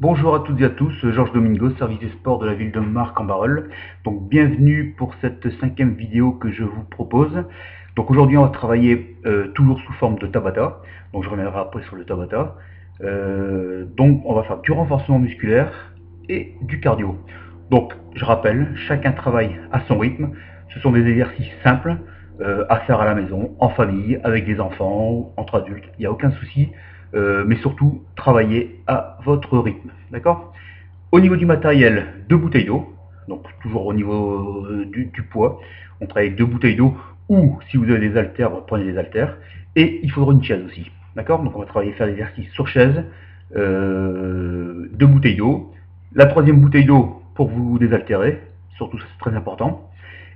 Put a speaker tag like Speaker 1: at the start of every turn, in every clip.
Speaker 1: Bonjour à toutes et à tous, Georges Domingo, service des sports de la ville de Marcq-en-Barœul. Donc bienvenue pour cette 5e vidéo que je vous propose. Donc aujourd'hui on va travailler toujours sous forme de Tabata. Donc je reviendrai après sur le Tabata. Donc on va faire du renforcement musculaire et du cardio. Donc je rappelle, chacun travaille à son rythme. Ce sont des exercices simples à faire à la maison, en famille, avec des enfants, entre adultes. Il n'y a aucun souci. Mais surtout travailler à votre rythme. D'accord. Au niveau du matériel, 2 bouteilles d'eau, donc toujours au niveau du poids, on travaille avec 2 bouteilles d'eau, ou si vous avez des haltères, prenez des haltères, et il faudra une chaise aussi. D'accord. Donc on va travailler, faire l'exercice sur chaise, 2 bouteilles d'eau, la 3e bouteille d'eau pour vous désaltérer, surtout ça c'est très important,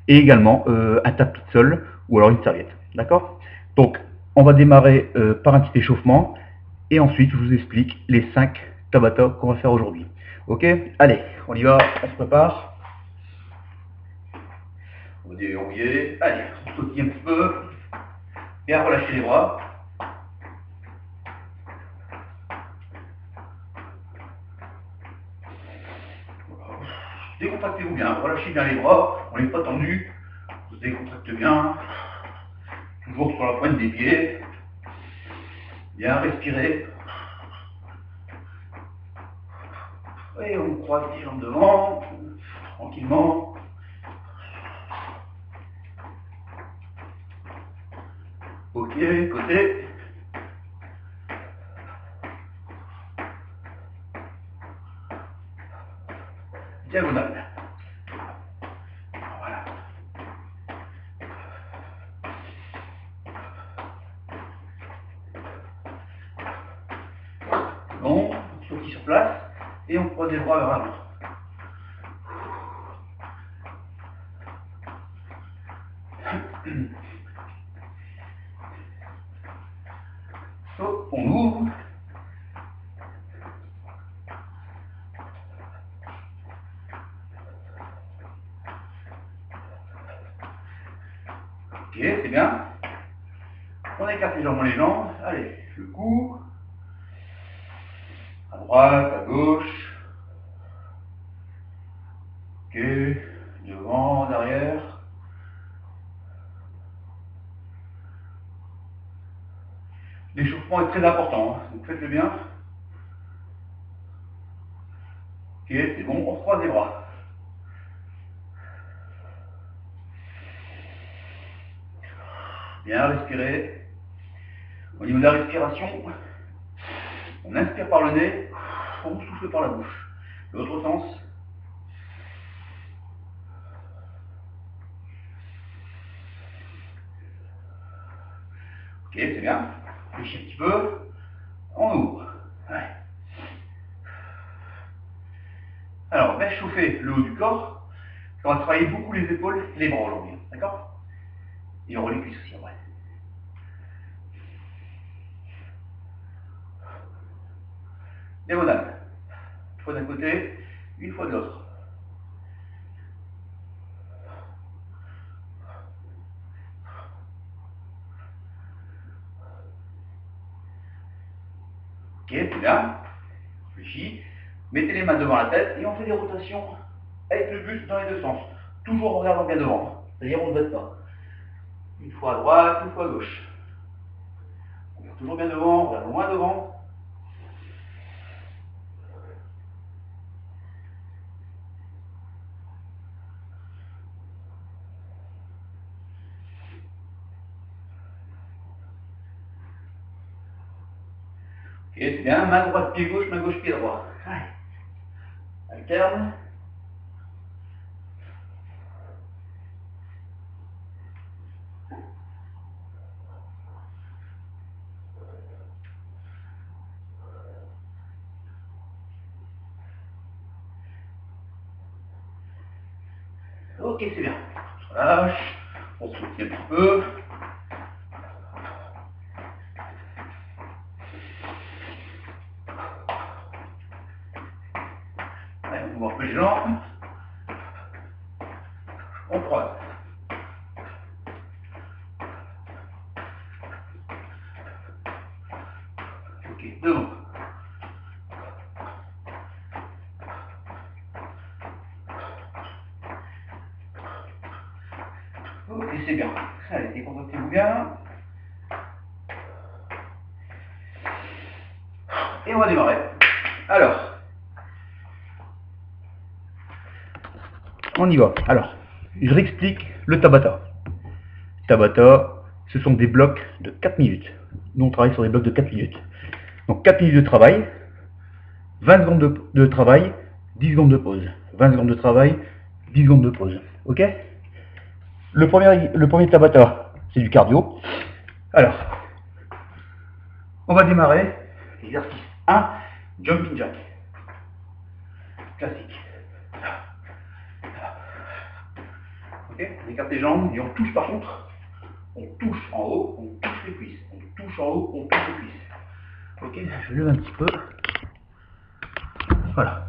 Speaker 1: et également un tapis de sol ou alors une serviette. D'accord. Donc on va démarrer par un petit échauffement et ensuite je vous explique les 5 Tabata qu'on va faire aujourd'hui. Ok, allez, on y va, on se prépare. On va déverrouiller, allez, on sautille un petit peu, bien relâcher les bras. Décontractez-vous bien, relâchez bien les bras, on n'est pas tendu, on se décontracte bien, toujours sur la pointe des pieds, bien respirer. Et on croise les jambes devant, tranquillement. Ok, côté. Diagonale. Voilà. Bon, on sautille sur place et on croise les bras vers l'avant. Hop, on ouvre. Ok, c'est bien. On écarte légèrement les jambes. Allez, le cou. À droite, à gauche. Ok, devant, derrière. L'échauffement est très important, hein, donc faites-le bien. Ok, c'est bon, on croise les bras. Bien respirer. Au niveau de la respiration, on inspire par le nez, on souffle par la bouche. L'autre sens. Ok, c'est bien. Réfléchis un petit peu. On ouvre. Ouais. Alors, on va chauffer le haut du corps. On va travailler beaucoup les épaules et les bras aujourd'hui. D'accord. Et on relie les cuisses aussi après. Diagonale. Une fois d'un côté, une fois de l'autre. Ok, c'est bien. Réfléchis. Mettez les mains devant la tête et on fait des rotations avec le buste dans les deux sens. Toujours en regardant bien devant. C'est-à-dire on ne baisse pas. Une fois à droite, une fois à gauche. On regarde toujours bien devant, on regarde loin devant. Ok, c'est bien. Main droite, pied gauche, main gauche, pied droit. Allez. Alterne. Ok, c'est bien. On se relâche. On se soutient un petit peu. Allez, on ouvre un peu les jambes. On croise. Ok, devant. Ok, c'est bien. Allez, décontractez-vous bien. Et on va démarrer. Alors, on y va. Alors, je réexplique le Tabata. Tabata, ce sont des blocs de 4 minutes. Nous, on travaille sur des blocs de 4 minutes. Donc, 4 minutes de travail, 20 secondes de travail, 10 secondes de pause. 20 secondes de travail, 10 secondes de pause. Ok? Le premier Tabata, c'est du cardio. Alors, on va démarrer. Exercice 1, jumping jack. Classique. Ok? On écarte les jambes et on touche par contre. On touche en haut, on touche les cuisses. On touche en haut, on touche les cuisses. Ok? Je lève un petit peu. Voilà.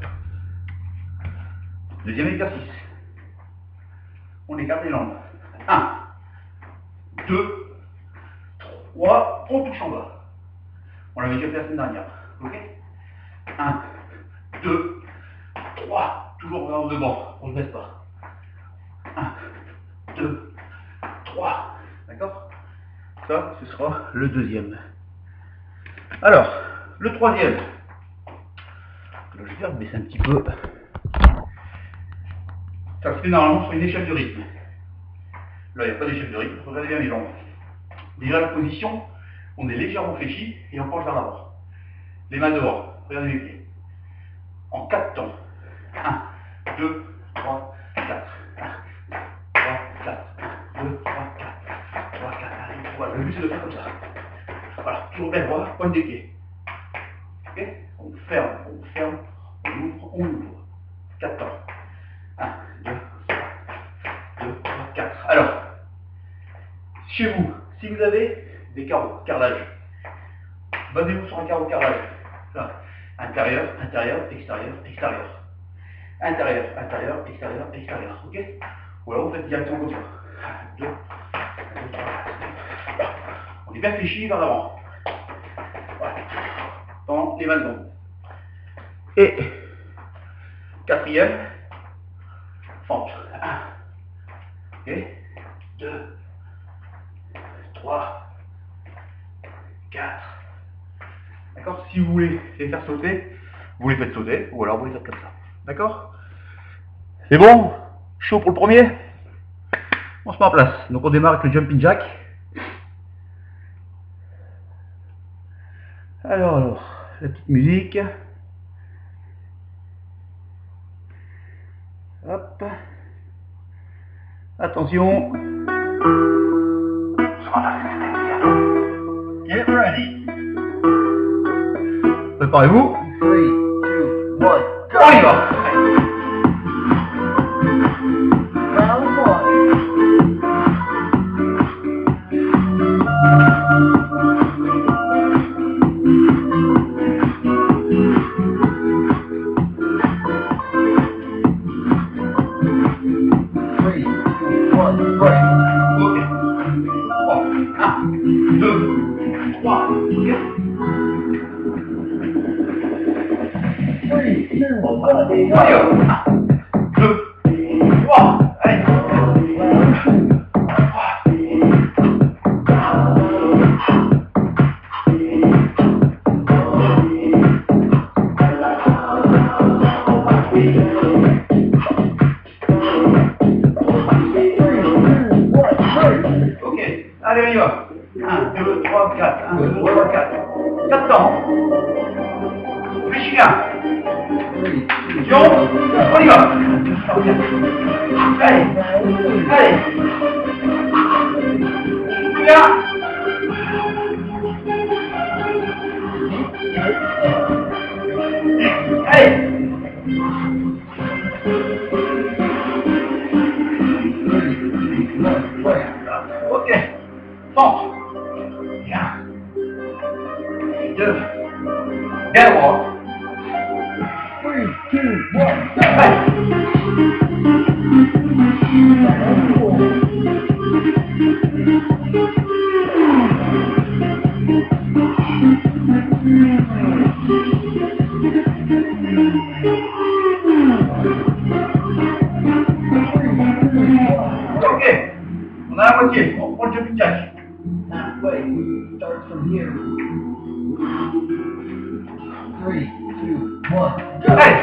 Speaker 1: Deuxième exercice. On écarte les jambes. 1, 2, 3, on touche en bas. On l'avait déjà fait la semaine dernière. Ok? 1, 2, 3, toujours vraiment devant, on ne baisse pas. 1, 2, 3. D'accord? Ça, ce sera le deuxième. Alors, le troisième. Je vais baisser un petit peu. Ça se fait normalement sur une échelle de rythme. Là, il n'y a pas d'échelle de rythme. Regardez bien les jambes. Déjà, la position, on est légèrement fléchi et on penche vers l'avant. Les mains devant. Regardez les pieds. En 4 temps. 1, 2, 3, 4. 1, 3, 4. 2, 3, 4. 3, 4. Voilà, le but c'est de faire comme ça. Voilà, toujours bien droit, pointe des pieds. Ok? On ferme, on ouvre. 4 temps. 1, 2, 3, 4. Alors, chez vous, si vous avez des carreaux, carrelage, basez-vous sur un carreau carrelage. Là, intérieur, extérieur. Intérieur, extérieur. Ok? Ou alors vous faites directement comme ça. 1, 2, 3, 4. On est bien fléchi vers l'avant. Voilà. Pendant les 20 secondes. Et quatrième, fente. 1. Ok? 2, 3, 4. D'accord? Si vous voulez les faire sauter, vous les faites sauter, ou alors vous les faites comme ça. D'accord? C'est bon? Chaud pour le premier? On se met en place. Donc on démarre avec le jumping jack. Alors, la petite musique. Hop. Attention. Get ready. Préparez-vous. 3, 2, 1, go. On y va. Allez, on y va. 1, 2, 3, 4. 1, 2, 3, 4. 4 temps. Réfléchis bien. On y va. Allez. Bien. Allez. Ok. Fente. Bien. 2. Bien droit. 3, 2, 1. Allez. Ok. On a la moitié, on prend le jumping jack.
Speaker 2: Halfway, we start from here. 3, 2, 1, go!
Speaker 1: Allez!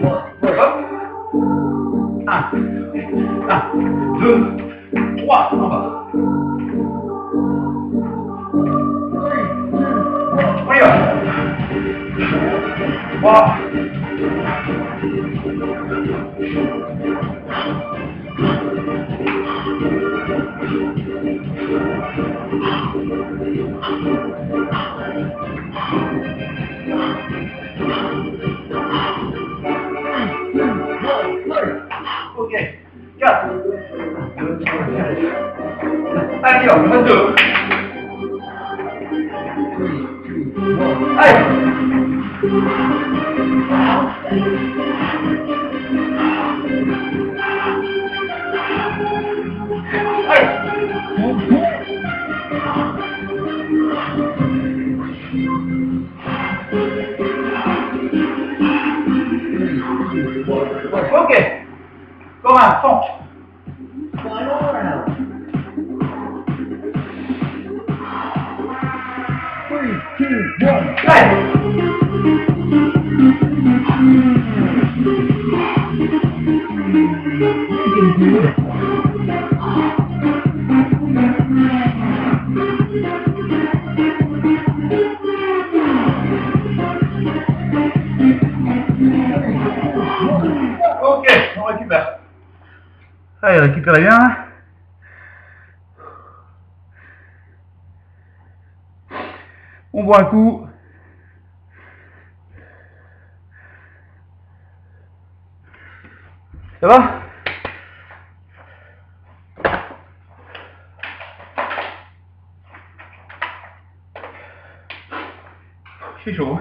Speaker 1: Hop! 1, 2, 3, en bas. On y va. 3. Ok. 4. Allez, on va 2. Allez. Ok. Corin, fonce.
Speaker 2: Final round. 3, 2, 1.
Speaker 1: Allez. Ok, on récupère. Allez, récupérez bien. On boit un coup. Ça va? C'est chaud.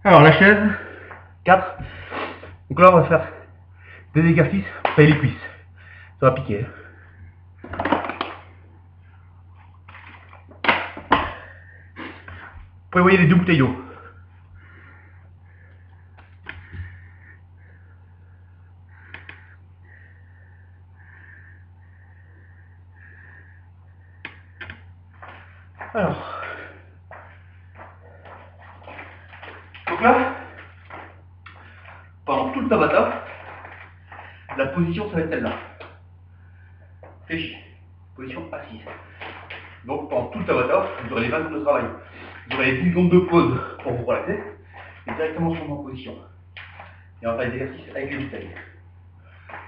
Speaker 1: Alors la chaise, 4. Donc là on va faire des exercices pour tailler les cuisses. Ça va piquer. Vous prévoyez les 2 bouteilles d'eau. Alors, donc là, pendant tout le Tabata, la position ça va être celle-là. Fléchie, position assise. Donc pendant tout le Tabata, vous aurez les 20 secondes de travail. Vous aurez les 10 secondes de pause pour vous relaxer et directement sur en position. Et on va faire les exercices avec les bouteilles.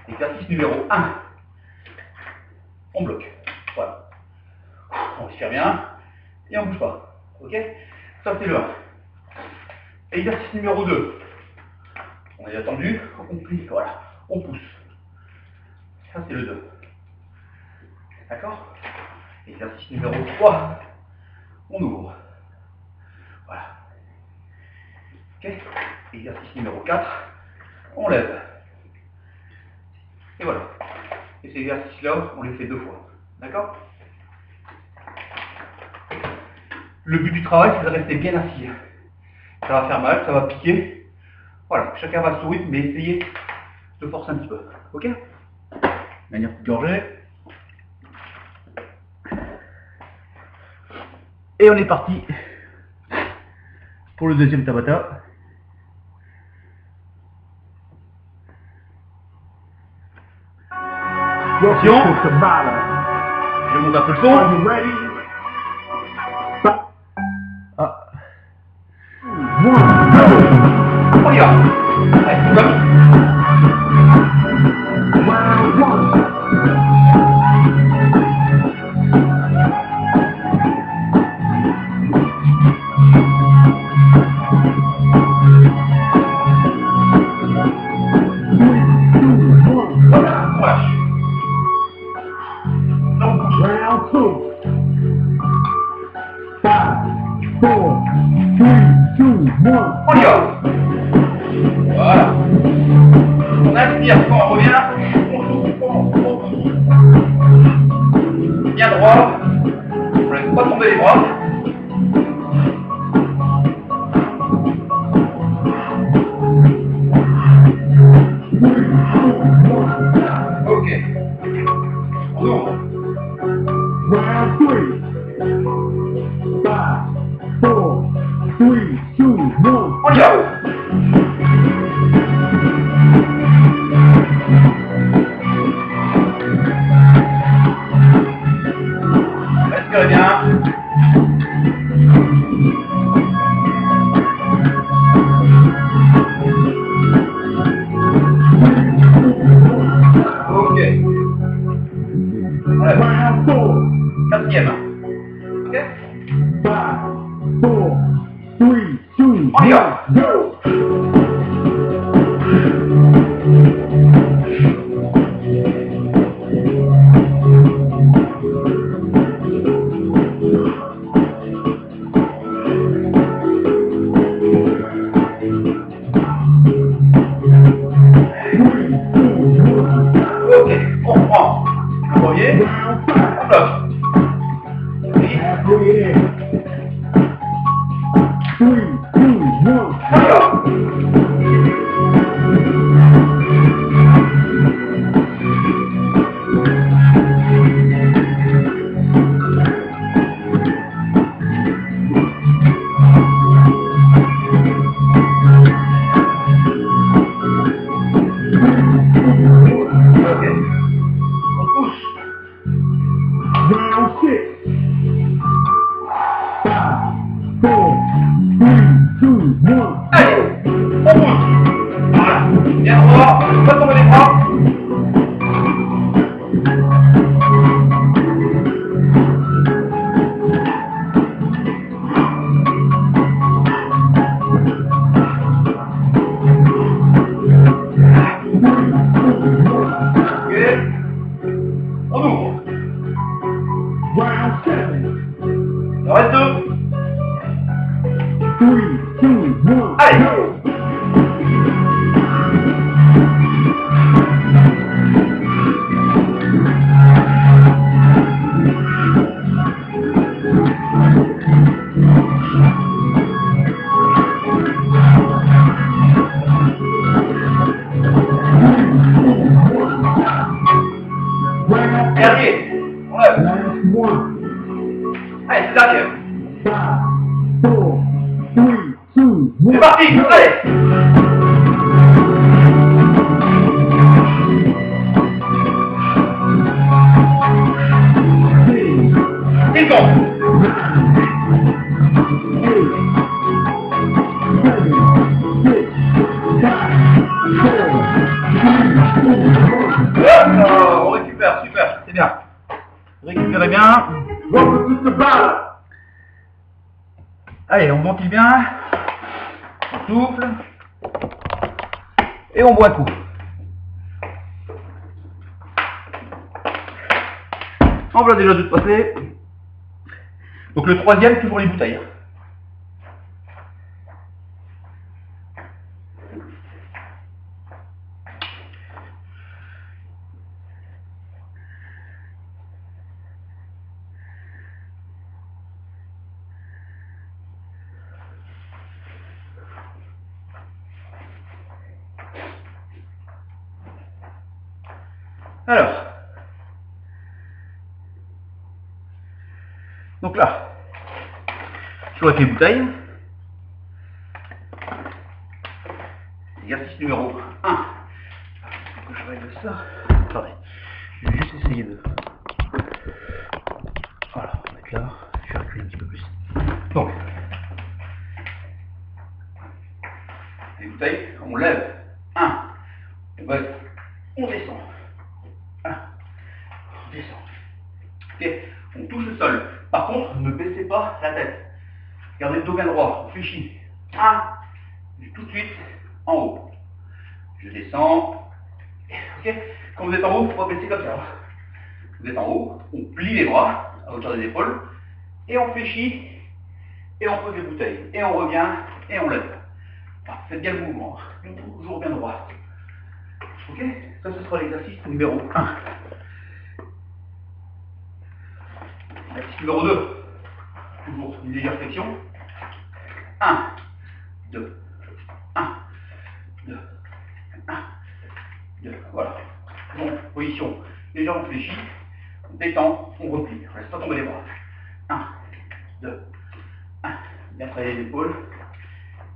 Speaker 1: Exercice numéro 1. On bloque. Voilà. On respire bien. Et on bouge pas. Ok? Ça c'est le 1. Exercice numéro 2. On est attendu, on plie, voilà. On pousse. Ça c'est le 2. D'accord? Exercice numéro 3. On ouvre. Voilà. Ok? Exercice numéro 4. On lève. Et voilà. Et ces exercices-là, on les fait 2 fois. D'accord? Le but du travail, c'est de rester bien assis. Ça va faire mal, ça va piquer. Voilà, chacun va sourire, mais essayez de forcer un petit peu. Ok? Manière de gorgée. Et on est parti pour le deuxième Tabata. Attention, je monte un peu le son. Ah. On y va. Allez, c'est parti. Voilà. On y va. Voilà. On inspire quand on revient. On souffle. Bien droit. On ne laisse pas tomber les bras. Ok. On ouvre.
Speaker 2: Round 3. 5, 4, 3, 2, 1.
Speaker 1: On y va. Respirez bien. Ok. Allez.
Speaker 2: Round 4.
Speaker 1: Quatrième. Ok.
Speaker 2: 5, 4, 3, 2,
Speaker 1: On y va.
Speaker 2: 1, go!
Speaker 1: Ok, on reprend. Le premier,
Speaker 2: Round 5.
Speaker 1: on bloque. Et
Speaker 2: Halfway in. 3, 2, 1.
Speaker 1: on y va. Ok. On pousse.
Speaker 2: Round 6. 5, 4, 3, 2, 1.
Speaker 1: Allez, on pousse. Voilà. Bien droit, pas tomber les bras. Ok. On ouvre.
Speaker 2: Round 7.
Speaker 1: Il en reste deux.
Speaker 2: 3, 2, 1.
Speaker 1: Allez.
Speaker 2: Go! Round 8.
Speaker 1: Dernier. On lève.
Speaker 2: Last one.
Speaker 1: Allez, c'est dernier.
Speaker 2: 5, 4, 3, 2, 1.
Speaker 1: C'est parti. Allez. C'est bon. On récupère, super, c'est bien. Récupérez bien.
Speaker 2: Welcome to the battle.
Speaker 1: Allez, on ventile bien. On souffle. Et on boit un coup. En voilà déjà deux passés. Donc le troisième, toujours les bouteilles. Alors, donc là, je avec les bouteilles. Exercice numéro 1. Faut que je règle ça. Attendez, je vais juste essayer de... Voilà, on va mettre là. Je vais reculer un petit peu plus. Donc, les bouteilles, on lève. 1. On baisse. On descend. 1. On descend. Ok, on touche le sol. Par contre, ne baissez pas la tête. Gardez le dos bien droit. On fléchit. 1. Tout de suite en haut. Je descends. Ok, quand vous êtes en haut, il ne faut pas baisser comme ça. Vous êtes en haut, on plie les bras à hauteur des épaules et on fléchit et on pose les bouteilles, et on revient, et on lève. Alors, faites bien le mouvement, toujours bien droit. Ok? Ça, ce sera l'exercice numéro 1. Exercice numéro 2. Toujours une légère flexion. 1, 2, 1, 2, 1, 2. Voilà. Bon, position légèrement fléchie. On détend, on replie. On laisse pas tomber les bras. 1, 2, 1. Bien travailler les épaules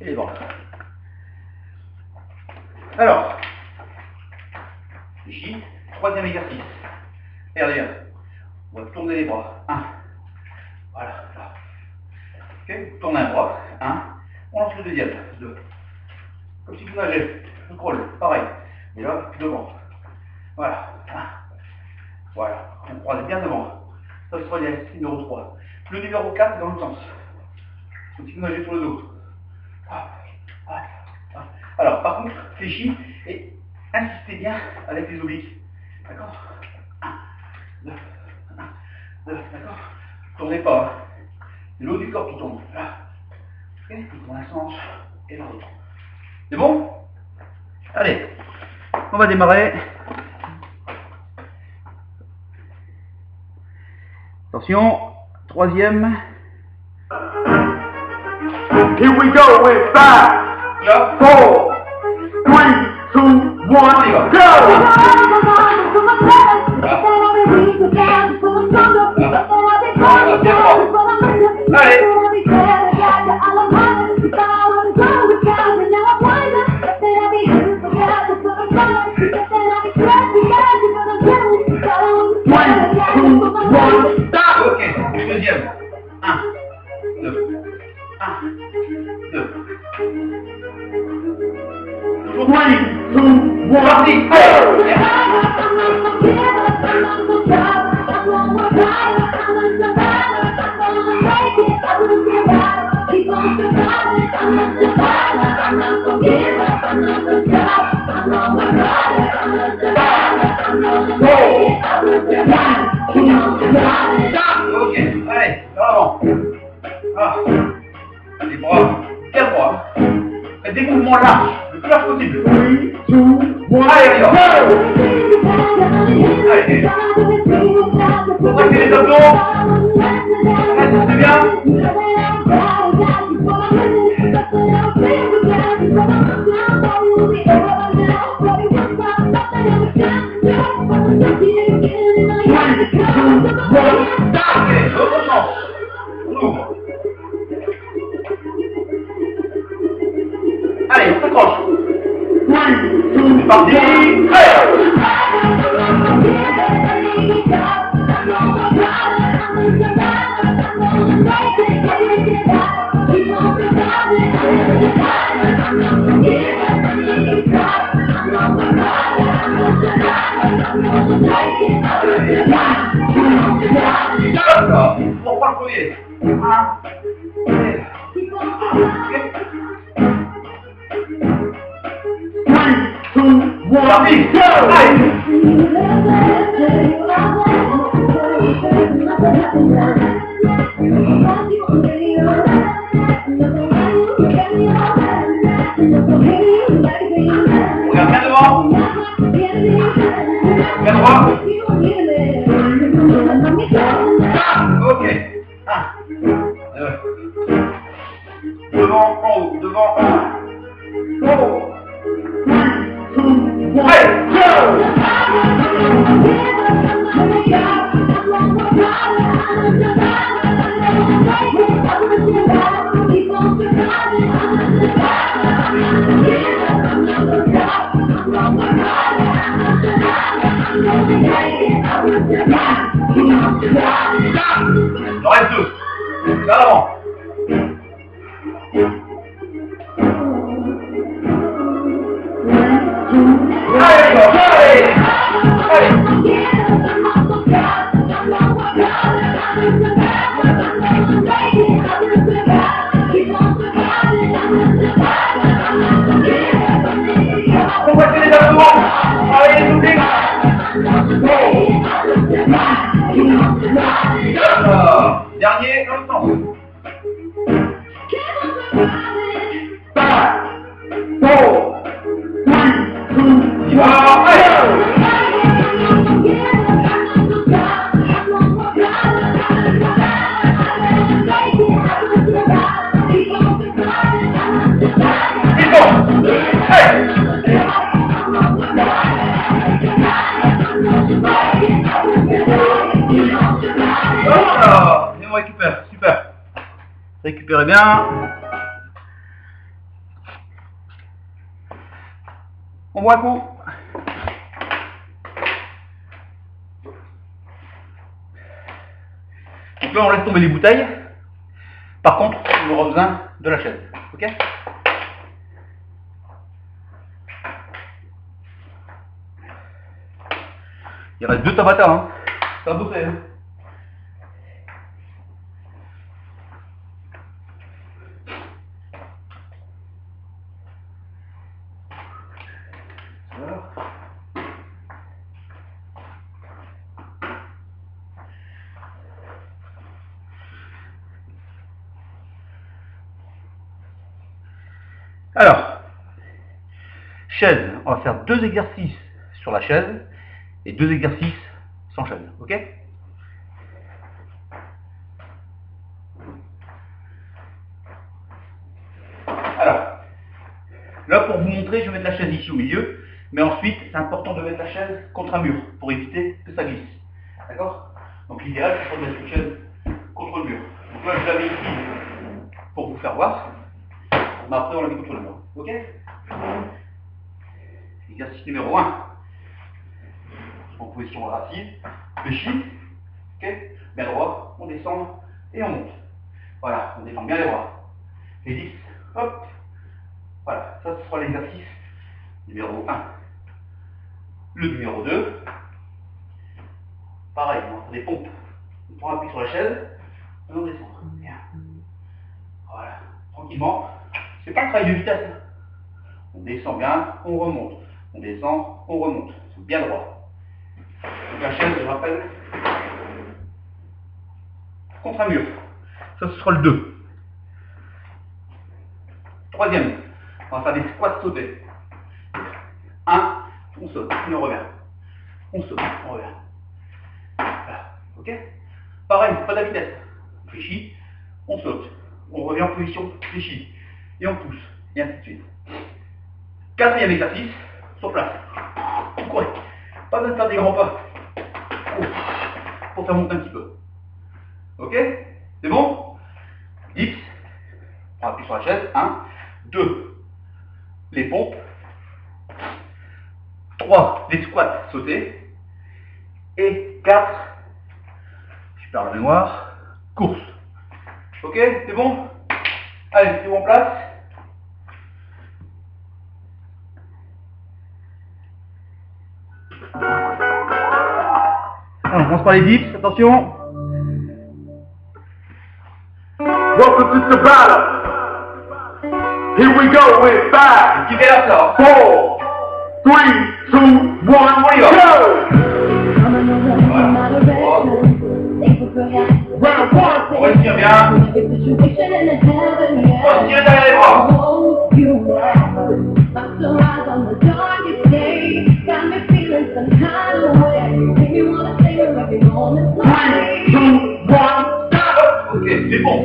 Speaker 1: et les bras. Alors, fléchis. Troisième exercice. Regardez, on va tourner les bras. 1. Voilà. Là. Ok, vous tournez un bras. 1. On lance le deuxième. 2. Comme si vous nagez. Je crawl. Pareil. Et là, devant. Voilà. 1. Voilà. On croise bien devant. Ça sera l'exercice numéro 3. Le numéro 4 est dans l'autre sens. Comme si vous nagez sur le dos. Alors, par contre, fléchis et insistez bien avec les obliques. D'accord? 1, 2, 1, 2, d'accord? Tournez pas. Hein. C'est le haut du corps qui tourne. Là. Ok? Dans un sens et dans l'autre. C'est bon? Allez, on va démarrer. Attention, troisième.
Speaker 2: Here we go in 5, 4, 3, 2, 1, go!
Speaker 1: Ok, deuxième. 1, 2, 1, 2. Toujours
Speaker 2: 3, 2, 1,
Speaker 1: parti. Ok, allez, avant. Ah. Les bras, bien droit. Faites des mouvements larges, le plus large possible.
Speaker 2: 3, 2, 1,
Speaker 1: Allez,
Speaker 2: go!
Speaker 1: Allez. Contractez les abdos. Restez bien. Ok, l'autre sens. On ouvre. Allez, on s'accroche. C'est parti. D'accord, on reprend le premier.
Speaker 2: 1, 2, 1,
Speaker 1: Parti.
Speaker 2: go!
Speaker 1: Allez. Regarde bien devant. Bien droit. Ok. 1, 2. Devant, en haut, devant, en haut. En haut. Allez, il en reste 2. Vers l'avant. Allez, allez, allez. Combattez les abdos. Allez, les obliques. D'accord. Dernier, dans le sens. Ils sont. Hey. Voilà. Et on récupère. Super. Récupérez bien. On voit un coup. Donc là on laisse tomber les bouteilles. Par contre, on aura besoin de la chaise. Ok? Il reste 2 Tabata, hein. Ça va bosser, hein. Alors, chaise, on va faire 2 exercices sur la chaise et 2 exercices sans chaise, ok? Alors, là pour vous montrer, je vais mettre la chaise ici au milieu, mais ensuite c'est important de mettre la chaise contre un mur pour éviter que ça glisse, d'accord? Donc l'idéal c'est de mettre une chaise contre le mur. Donc là je l'avais ici pour vous faire voir. Mais après on l'a mis contre le mur. Ok? Exercice numéro 1. En position assise. Fléchis. Ok? Bien droit. On descend et on monte. Voilà. On détend bien les bras. Les 10. Hop. Voilà. Ça ce sera l'exercice numéro 1. Le numéro 2. Pareil. On fait des pompes. On prend appui sur la chaise. Et on descend. Bien. Voilà. Tranquillement. C'est pas un travail de vitesse. On descend bien, on remonte. On descend, on remonte. C'est bien droit. Donc la chaise, je rappelle, contre un mur. Ça, ce sera le 2. Troisième, on va faire des squats sautés. 1, on saute, on revient. On saute, on revient. Voilà. Ok? Pareil, pas de vitesse. On fléchit, on saute. On revient en position fléchie. Et on pousse. Et ainsi de suite. Quatrième exercice, sur place. Courez. Pas besoin de faire des grands pas. Pour faire monter un petit peu. Ok? C'est bon? Dips. On appuie sur la chaise. 1. 2. Les pompes. 3. Les squats sautés. Et 4. Je perds la mémoire. Course. Ok? C'est bon? Allez, mettez-vous en place. On commence par les dips, attention.
Speaker 2: Welcome to Tabata. Here we go with 5,
Speaker 1: Qui fait la ça?
Speaker 2: 4, 3, 2, 1,
Speaker 1: On y va.
Speaker 2: go! Round 1.
Speaker 1: On respire bien. On tire derrière les bras. Ok, c'est bon.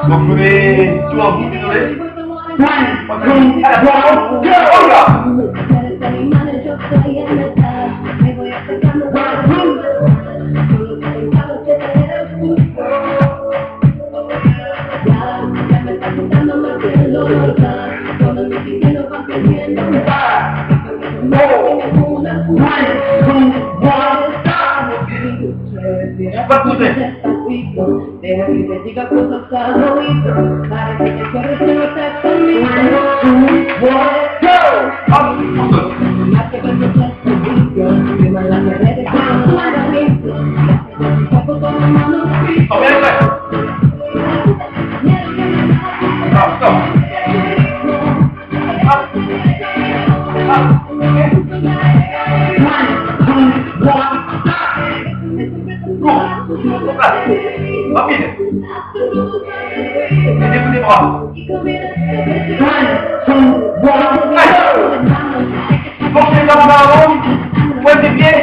Speaker 1: Donc je mets tout en boucle, désolé.
Speaker 2: 3, 2, 1, go!
Speaker 1: Pas de côté.
Speaker 3: Deja que te diga cosas al oído, para que te acuerdes que no estás conmigo.
Speaker 2: 3, 2, 1, go!
Speaker 1: Hop, on saute.
Speaker 3: Hace cuando estás conmigo, prima la pared de tu amigo. Saco con la mano fría.
Speaker 1: Oh, bien fait. Stop, stop. Hop. Hop.
Speaker 2: 3, 2, 1,
Speaker 1: Cours. En place. Rapide. Mettez-vous les bras.
Speaker 2: 3, 2, 1, go!
Speaker 1: Portez les talons vers l'avant. Pointe des pieds.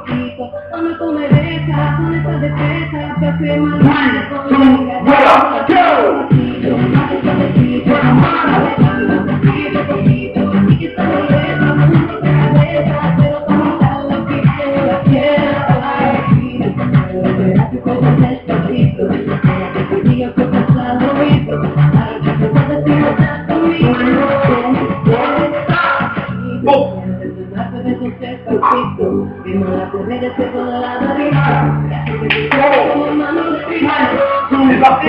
Speaker 3: poquito, cuando tú me besas con esa destreza, te fui más grande con la
Speaker 2: C'est parti.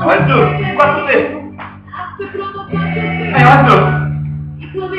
Speaker 2: Reste deux, pas sauter. Allez, reste deux. 3,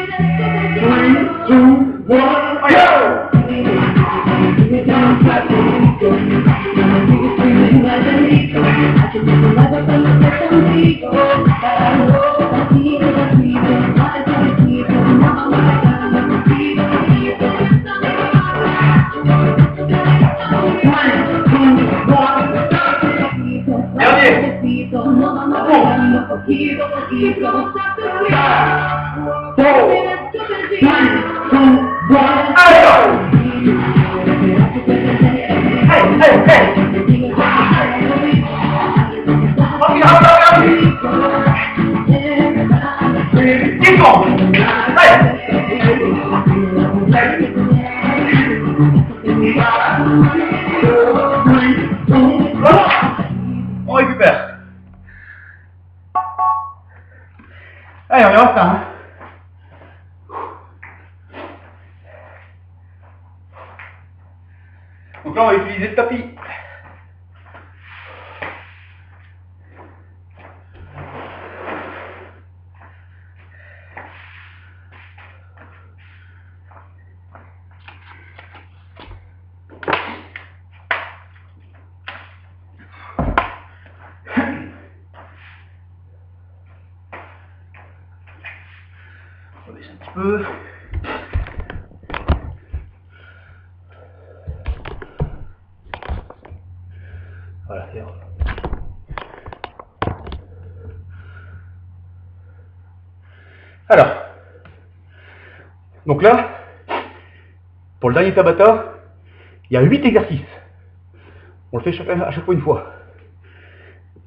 Speaker 2: 2, 1, go! On récupère. Allez, on y va ça. Hein. Donc là, on va utiliser le tapis. On va baisser un petit peu. Voilà, c'est bon. Alors, donc là, pour le dernier Tabata, il y a 8 exercices. On le fait à chaque fois une fois.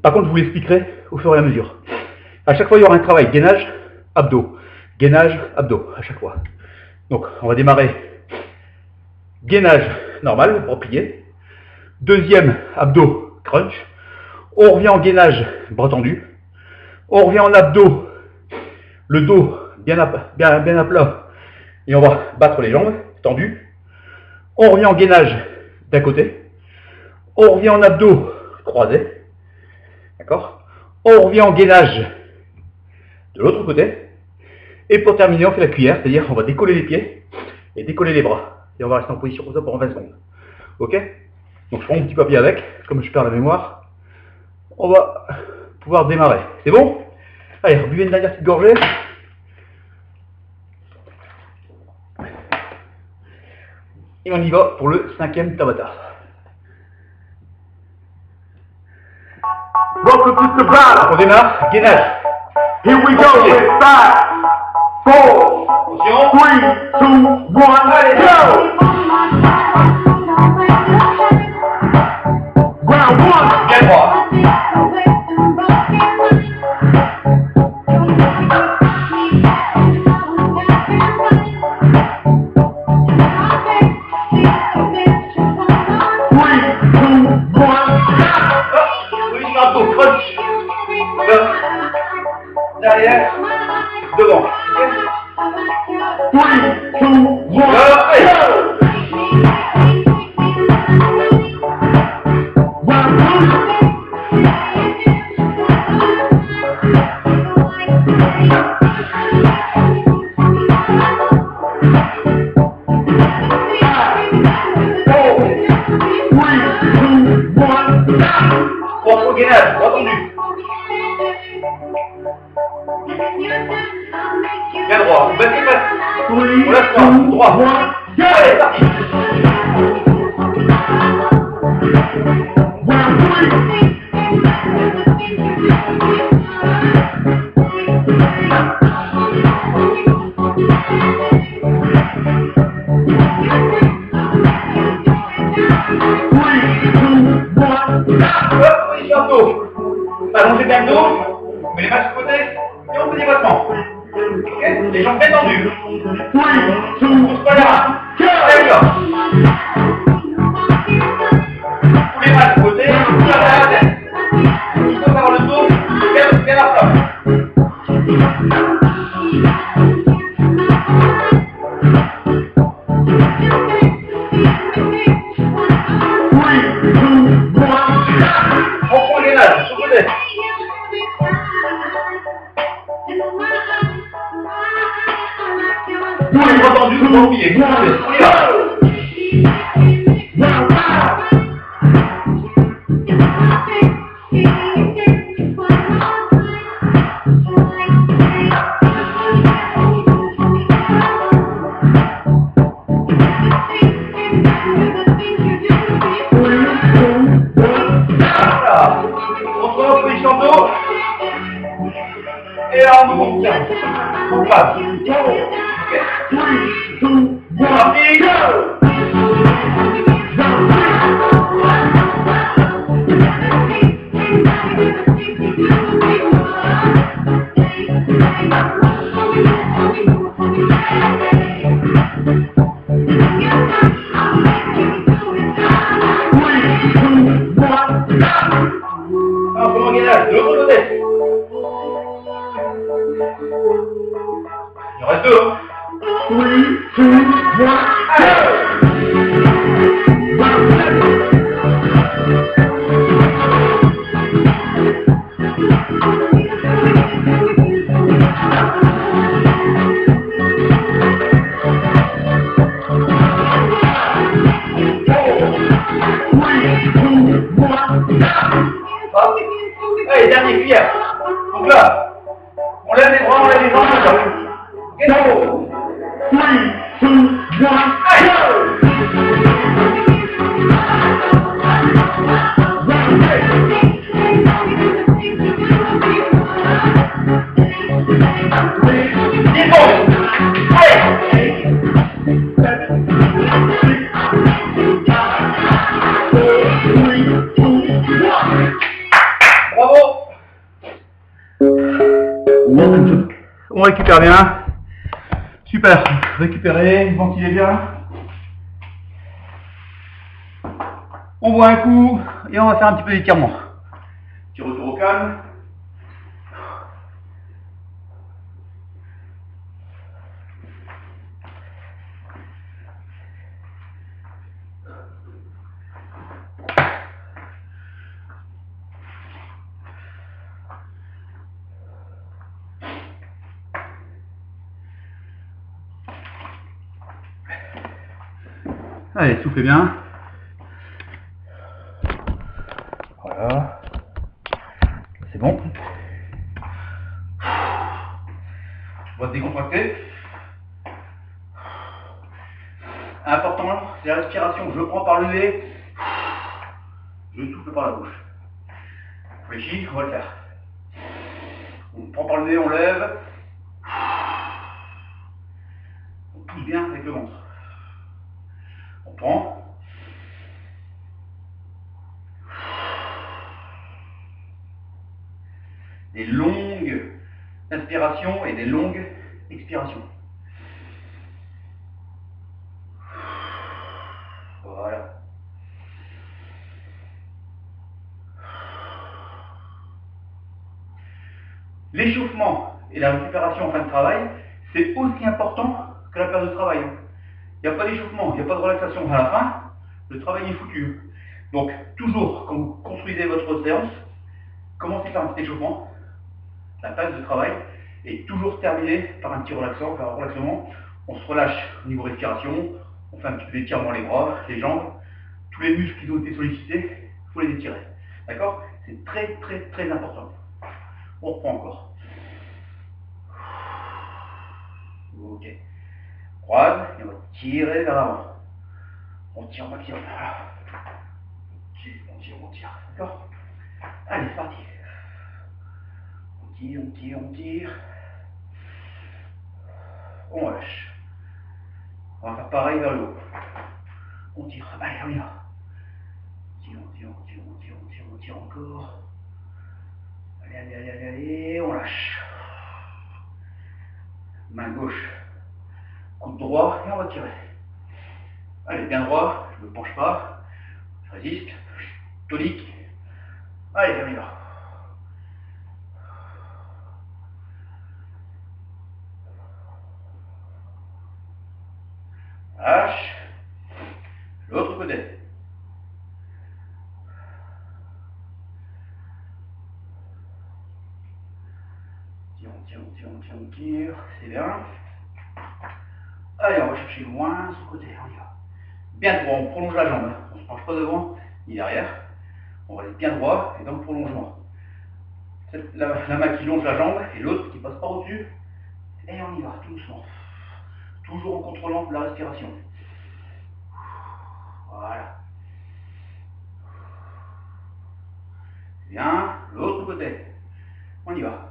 Speaker 2: Par contre, je vous l'expliquerai au fur et à mesure. À chaque fois, il y aura un travail gainage, abdos. Gainage, abdos, à chaque fois. Donc, on va démarrer gainage normal, pour plier. Deuxième, abdos, crunch. On revient en gainage, bras tendus. On revient en abdos, le dos bien à plat. Et on va battre les jambes, tendues. On revient en gainage d'un côté. On revient en abdos, croisés. D'accord? On revient en gainage de l'autre côté. Et pour terminer, on fait la cuillère, c'est-à-dire on va décoller les pieds et décoller les bras. Et on va rester en position comme ça pendant 20 secondes. Ok? Donc je prends mon petit papier avec, comme je perds la mémoire. On va pouvoir démarrer. C'est bon? Allez, buvez une dernière petite gorgée. Et on y va pour le 5e Tabata.
Speaker 4: Welcome to Tabata.
Speaker 1: On démarre, gainage.
Speaker 4: Here we go. It's 5, 4, 3, 2, 1, go! Round 1.
Speaker 1: Bien droit. Derrière, devant.
Speaker 4: 3, 2, 1, go!
Speaker 2: Bien droit, vous baissez pas. On laisse pas, droit. Allez, parti. Allongez bien le dos, mais les mains sur le côté, et on fait des battements. Okay, les jambes bien tendues. On ne pousse pas les mains. Allez, là. Tous les mains sur le côté, tout la main à la tête. Il faut avoir le dos bien à plat. On prend les nages sur le côté. Tous les bras tendus, vous oubliez. On y va. Et là, on monte. On passe. Ok. 3, 2, 1, parti. On peut regarder de l'autre côté. Il en reste deux. 3, 2, 1, allez, dernier cuillère. Donc là, on lève les bras, on lève les jambes. Ok. 3, 2, 1, allez. Bravo. On récupère bien. Super. Récupérez, ventilez bien. On boit un coup et on va faire un petit peu d'étirement. Petit retour au calme. Allez, soufflez bien. Voilà. C'est bon. On va se décontracter. Important, c'est la respiration. Je prends par le nez. Je souffle par la bouche. Réfléchis, on va le faire. On prend par le nez, on lève. On pousse bien avec le ventre. On prend. Des longues inspirations et des longues expirations. Voilà. L'échauffement et la récupération en fin de travail, c'est aussi important que la période de travail. Il n'y a pas d'échauffement, il n'y a pas de relaxation. À la fin, le travail est foutu. Donc, toujours, quand vous construisez votre séance, commencez par un petit échauffement, la phase de travail, et toujours terminer par un petit relaxant, par un relaxement. On se relâche au niveau respiration, on fait un petit peu d'étirement les bras, les jambes, tous les muscles qui ont été sollicités, il faut les étirer. D'accord? C'est très très très important. On reprend encore.
Speaker 1: Ok. Croise, et on va tirer vers l'avant. On tire au maximum. Voilà. On tire. D'accord? Allez, c'est parti. On tire. On relâche. On va faire pareil vers le haut. On tire. Allez, on y va. On tire encore. Allez, on lâche. Main gauche. Coude droit et on va tirer. Allez, bien droit, je ne me penche pas. Je résiste. Tonique. Allez, on y va. Lâche. L'autre côté. On tire. C'est bien. Allez, on va chercher loin ce côté. On y va. Bien droit, on prolonge la jambe. On ne se penche pas devant ni derrière. On va aller bien droit et dans le prolongement. La main qui longe la jambe et l'autre qui passe par au-dessus. Et on y va, tout doucement. Toujours en contrôlant la respiration. Voilà. Bien, l'autre côté. On y va.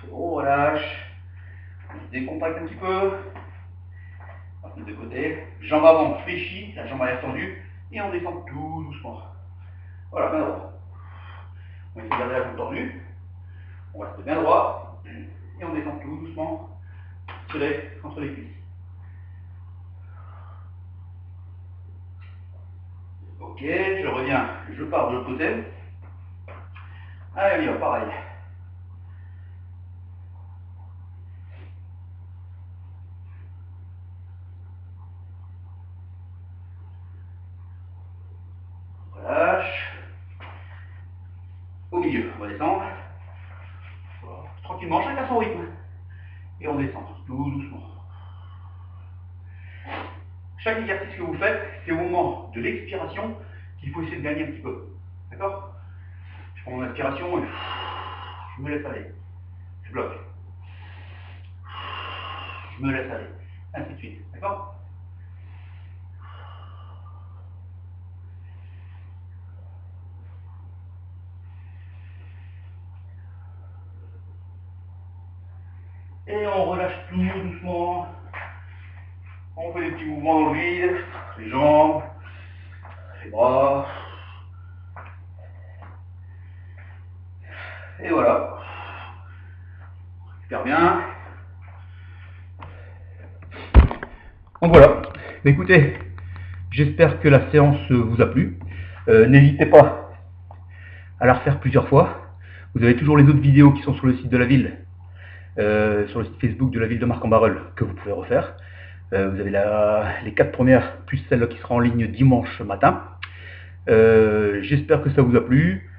Speaker 1: On relâche. On se décontracte un petit peu. On va se mettre de côté. Jambe avant fléchie, la jambe arrière tendue. Et on descend tout doucement. Voilà, bien droit. On essaie de garder la jambe tendue. On reste bien droit. Et on descend tout doucement. Tirer entre les cuisses. Ok, je reviens, je pars de l'autre côté. Allez, on y va, pareil. Relâche. Au milieu, on va descendre. Voilà. Tranquillement, chacun son rythme. Et on descend, tout doucement. Chaque exercice que vous faites, c'est au moment de l'expiration qu'il faut essayer de gagner un petit peu. D'accord? Je prends mon inspiration et je me laisse aller. Je bloque. Je me laisse aller. Ainsi de suite. D'accord? Et on relâche tout doucement. On fait des petits mouvements dans le vide, les jambes, les bras. Et voilà. Super bien. Donc voilà. Écoutez, j'espère que la séance vous a plu. N'hésitez pas à la refaire plusieurs fois. Vous avez toujours les autres vidéos qui sont sur le site de la ville, sur le site Facebook de la ville de Marcq-en-Barœul, que vous pouvez refaire. Vous avez les 4 premières, plus celle qui sera en ligne dimanche matin. J'espère que ça vous a plu.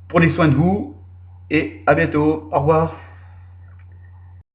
Speaker 1: Prenez soin de vous et à bientôt. Au revoir.